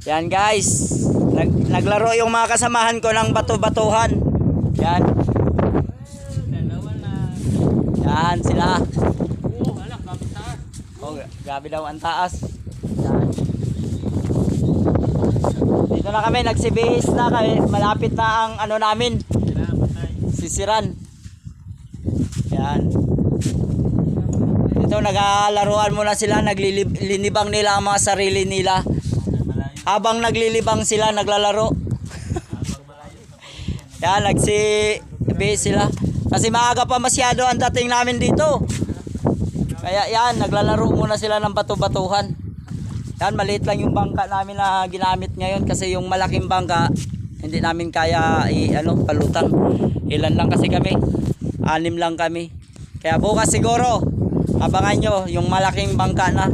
Yan guys, naglaro yung mga kasamahan ko ng bato-batuhan. Yan. Yan sila. Oh, grabe daw ang taas. Yan. Dito na kami, nagsibihis na kami. Malapit na ang ano namin, sisiran. Yan. Dito naglalaruan muna sila, naglilibang nila ang mga sarili nila. Habang naglilibang sila, naglalaro. Yan, nagsibihis sila. Kasi maaga pa masyado ang dating namin dito. Kaya yan, naglalaro muna sila ng bato-batuhan. Yan, maliit lang yung bangka namin na ginamit ngayon. Kasi yung malaking bangka, hindi namin kaya palutan. Ilan lang kasi kami? 6 lang kami. Kaya bukas siguro, abangan nyo yung malaking bangka na.